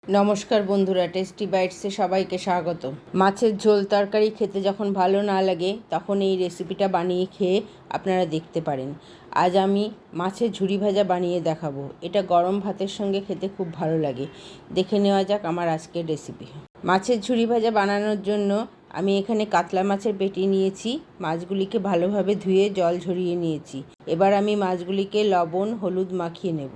নমস্কার বন্ধুরা, টেস্টি বাইটসে সবাইকে স্বাগত। মাছের ঝোল তরকারি খেতে যখন ভালো না লাগে তখন এই রেসিপিটা বানিয়ে খেয়ে আপনারা দেখতে পারেন। আজ আমি মাছের ঝুরি ভাজা বানিয়ে দেখাবো। এটা গরম ভাতের সঙ্গে খেতে খুব ভালো লাগে। দেখে নেওয়া যাক আমার আজকের রেসিপি। মাছের ঝুরি ভাজা বানানোর জন্য আমি এখানে কাতলা মাছের পেটি নিয়েছি। মাছগুলিকে ভালোভাবে ধুয়ে জল ঝরিয়ে নিয়েছি। এবার আমি মাছগুলিকে লবণ হলুদ মাখিয়ে নেব।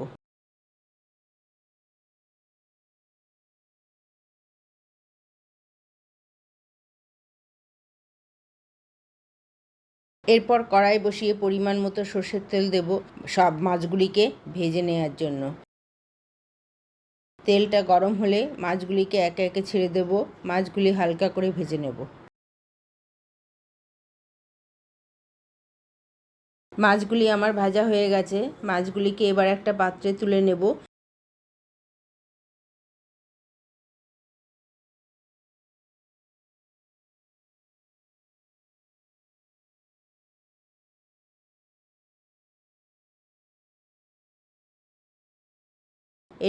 এরপর কড়াই বসিয়ে পরিমাণ মতো সর্ষের তেল দেব সব মাছগুলিকে ভেজে নেওয়ার জন্য। তেলটা গরম হলে মাছগুলিকে একে একে ছেড়ে দেব। মাছগুলি হালকা করে ভেজে নেব। মাছগুলি আমার ভাজা হয়ে গেছে। মাছগুলিকে এবার একটা পাত্রে তুলে নেব।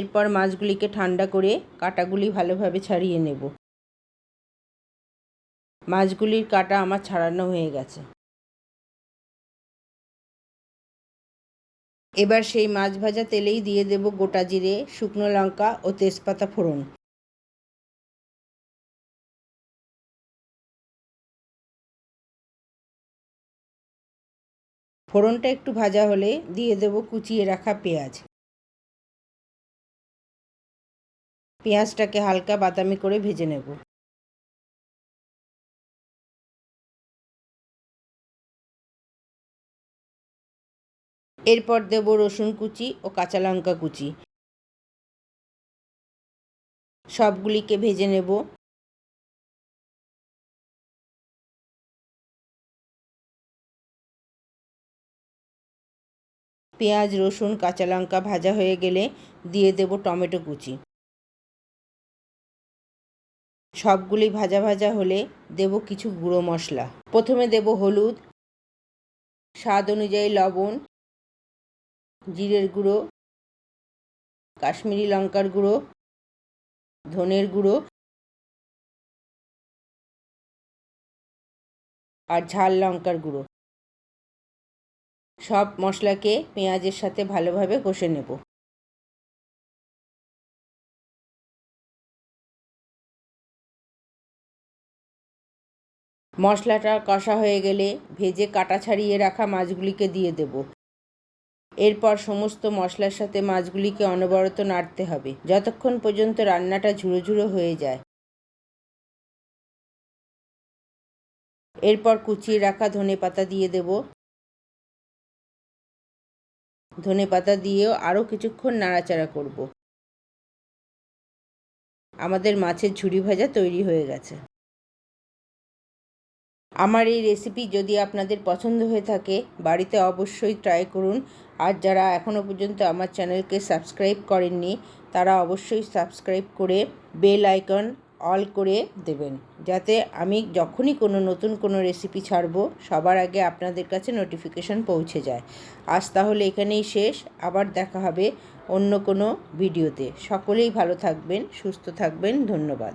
এরপর মাছগুলিকে ঠান্ডা করে কাঁটাগুলি ভালোভাবে ছাড়িয়ে নেব। মাছগুলির কাঁটা আমার ছাড়ানো হয়ে গেছে। এবার সেই মাছ ভাজা তেলেই দিয়ে দেব গোটা জিরে, শুকনো লঙ্কা ও তেজপাতা ফোড়ন। ফোড়নটা একটু ভাজা হলে দিয়ে দেব কুচিয়ে রাখা পেঁয়াজ। পেঁয়াজটাকে হালকা বাদামি করে ভেজে নেব। এরপর দেব রসুন কুচি ও কাঁচা লঙ্কা কুচি। সবগুলিকে ভেজে নেব। পেঁয়াজ রসুন কাঁচা লঙ্কা ভাজা হয়ে গেলে দিয়ে দেব টমেটো কুচি। সবগুলি ভাজা ভাজা হলে দেব কিছু গুঁড়ো মশলা। প্রথমে দেব হলুদ, স্বাদ অনুযায়ী লবণ, জিরের গুঁড়ো, কাশ্মীরি লঙ্কার গুঁড়ো, ধনের গুঁড়ো আর ঝাল লঙ্কার গুঁড়ো। সব মশলাকে পেঁয়াজের সাথে ভালোভাবে কষে নেব। মশলাটা কষা হয়ে গেলে ভেজে কাটা ছাড়িয়ে রাখা মাছগুলিকে দিয়ে দেব। এরপর সমস্ত মশলার সাথে মাছগুলিকে অনবরত নাড়তে হবে যতক্ষণ পর্যন্ত রান্নাটা ঝুরো ঝুরো হয়ে যায়। এরপর কুচিয়ে রাখা ধনেপাতা দিয়ে দেব। ধনেপাতা দিয়েও আরও কিছুক্ষণ নাড়াচাড়া করব। আমাদের মাছের ঝুরি ভাজা তৈরি হয়ে গেছে। আমার এই রেসিপি যদি আপনাদের পছন্দ হয়ে থাকে বাড়িতে অবশ্যই ট্রাই করুন। আর যারা এখনও পর্যন্ত আমার চ্যানেলকে সাবস্ক্রাইব করেননি তারা অবশ্যই সাবস্ক্রাইব করে বেল আইকন অল করে দেবেন, যাতে আমি যখনই নতুন কোনো রেসিপি ছাড়ব সবার আগে আপনাদের কাছে নোটিফিকেশন পৌঁছে যায়। আজ তাহলে এখানেই শেষ। আবার দেখা হবে অন্য কোনো ভিডিওতে। সকলেই ভালো থাকবেন, সুস্থ থাকবেন। ধন্যবাদ।